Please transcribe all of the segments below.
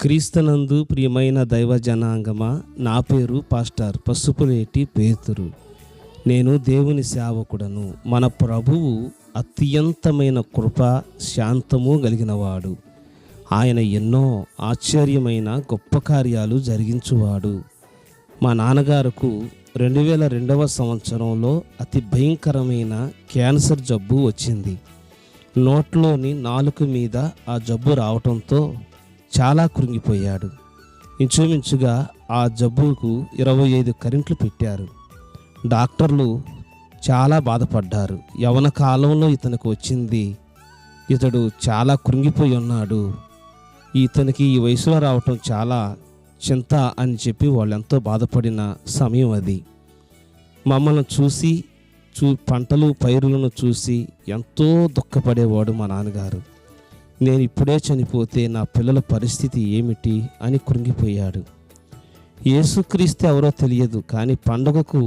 క్రీస్తునందు ప్రియమైన దైవ జనాంగమా, నా పేరు పాస్టర్ పసుపులేటి పేతురు. నేను దేవుని సేవకుడను. మన ప్రభువు అత్యంతమైన కృప, శాంతము కలిగినవాడు. ఆయన ఎన్నో ఆశ్చర్యమైన గొప్ప కార్యాలు జరిగించువాడు. మా నాన్నగారుకు 2002వ సంవత్సరంలో అతి భయంకరమైన క్యాన్సర్ జబ్బు వచ్చింది. నోట్లోని నాలుక మీద ఆ జబ్బు రావటంతో చాలా కృంగిపోయాడు. ఇంచుమించుగా ఆ జబ్బుకు 25 కరెంట్లు పెట్టారు. డాక్టర్లు చాలా బాధపడ్డారు. యవన కాలంలో ఇతనికి వచ్చింది, ఇతడు చాలా కృంగిపోయి ఉన్నాడు, ఇతనికి ఈ వయసులో రావటం చాలా చింత అని చెప్పి వాళ్ళు ఎంతో బాధపడిన సమయం అది. మమ్మల్ని చూసి పంటలు పైరులను చూసి ఎంతో దుఃఖపడేవాడు మా నాన్నగారు. నేను ఇప్పుడే చనిపోతే నా పిల్లల పరిస్థితి ఏమిటి అని కృంగిపోయాడు. యేసుక్రీస్తు ఎవరో తెలియదు, కానీ పండుగకు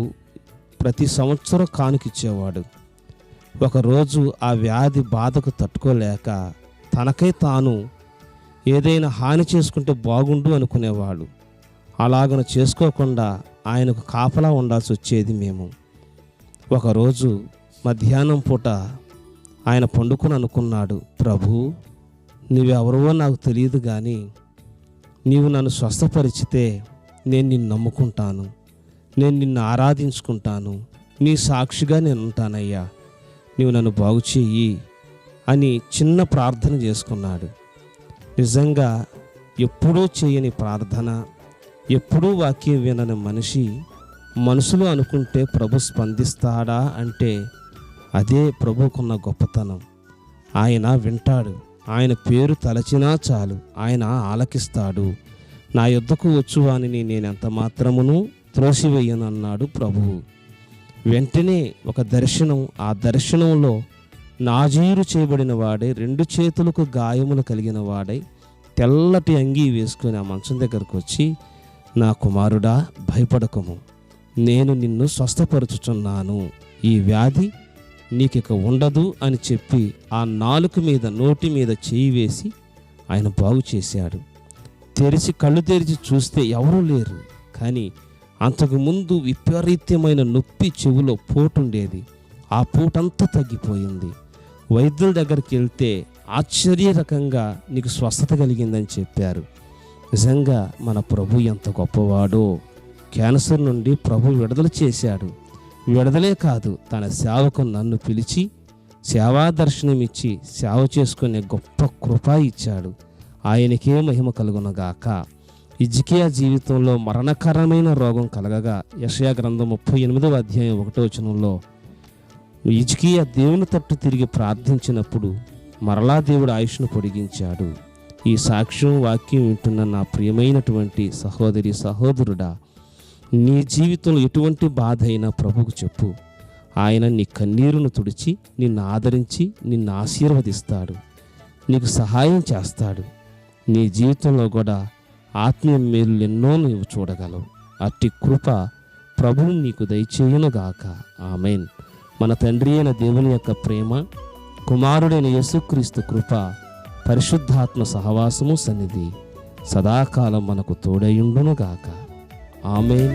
ప్రతి సంవత్సరం కానుకిచ్చేవాడు. ఒకరోజు ఆ వ్యాధి బాధకు తట్టుకోలేక తనకై తాను ఏదైనా హాని చేసుకుంటే బాగుండు అనుకునేవాడు. అలాగను చేసుకోకుండా ఆయనకు కాపలా ఉండాల్సి వచ్చేది మేము. ఒకరోజు మధ్యాహ్నం పూట ఆయన పండుకొని అనుకున్నాడు, ప్రభు, నీవెవరో నాకు తెలియదు, కానీ నీవు నన్ను స్వస్థపరిచితే నేను నిన్ను నమ్ముకుంటాను, నేను నిన్ను ఆరాధించుకుంటాను, నీ సాక్షిగా నేను ఉంటానయ్యా, నీవు నన్ను బాగు చెయ్యి అని చిన్న ప్రార్థన చేసుకున్నాడు. నిజంగా ఎప్పుడూ చేయని ప్రార్థన, ఎప్పుడూ వాక్యం వినని మనిషి మనసులో అనుకుంటే ప్రభు స్పందిస్తాడా అంటే అదే ప్రభుకున్న గొప్పతనం. ఆయన వింటాడు. ఆయన పేరు తలచినా చాలు ఆయన ఆలకిస్తాడు. నా యొద్దకు వచ్చువానిని నేనెంత మాత్రమును త్రోసివేయనన్నాడు ప్రభువు. వెంటనే ఒక దర్శనం, ఆ దర్శనంలో నాజీరు చేయబడిన వాడై, 2 చేతులకు గాయములు కలిగిన వాడై, తెల్లటి అంగీ వేసుకొని ఆ మంచం దగ్గరకు వచ్చి, నా కుమారుడా, భయపడకము, నేను నిన్ను స్వస్థపరుచుచున్నాను, ఈ వ్యాధి నీకిక ఉండదు అని చెప్పి ఆ నాలుక మీద, నోటి మీద చేయి వేసి ఆయన బాగు చేశాడు. కళ్ళు తెరిచి చూస్తే ఎవరూ లేరు, కానీ అంతకుముందు విపరీతమైన నొప్పి, చెవులో పోటుండేది. ఆ పోటంతా తగ్గిపోయింది. వైద్యుల దగ్గరికి వెళ్తే ఆశ్చర్యరకంగా నీకు స్వస్థత కలిగిందని చెప్పారు. నిజంగా మన ప్రభు ఎంత గొప్పవాడో. క్యాన్సర్ నుండి ప్రభు విడుదల చేశాడు. విడుదలే కాదు, తన సేవకు నన్ను పిలిచి సేవా దర్శనం ఇచ్చి సేవ చేసుకునే గొప్ప కృప ఇచ్చాడు. ఆయనకే మహిమ కలుగునగాక. హిజ్కియా జీవితంలో మరణకరమైన రోగం కలగగా యెషయా గ్రంథం 38వ అధ్యాయం 1వ వచనంలో హిజ్కియా దేవుని తట్టు తిరిగి ప్రార్థించినప్పుడు మరలా దేవుడు ఆయుష్ను పొడిగించాడు. ఈ సాక్ష్యం వాక్యం వింటున్న నా ప్రియమైనటువంటి సహోదరి, సహోదరుడా, నీ జీవితంలో ఎటువంటి బాధ అయినా ప్రభువుకు చెప్పు. ఆయన నీ కన్నీరును తుడిచి నిన్ను ఆదరించి నిన్ను ఆశీర్వదిస్తాడు, నీకు సహాయం చేస్తాడు. నీ జీవితంలో కూడా ఆత్మీయ మేలు ఎన్నో నువ్వు చూడగలవు. అట్టి కృప ప్రభువు నీకు దయచేయునుగాక. ఆమేన్. మన తండ్రి అయిన దేవుని యొక్క ప్రేమ, కుమారుడైన యేసుక్రీస్తు కృప, పరిశుద్ధాత్మ సహవాసము, సన్నిధి సదాకాలం మనకు తోడయుండునుగాక. ఆమేన్.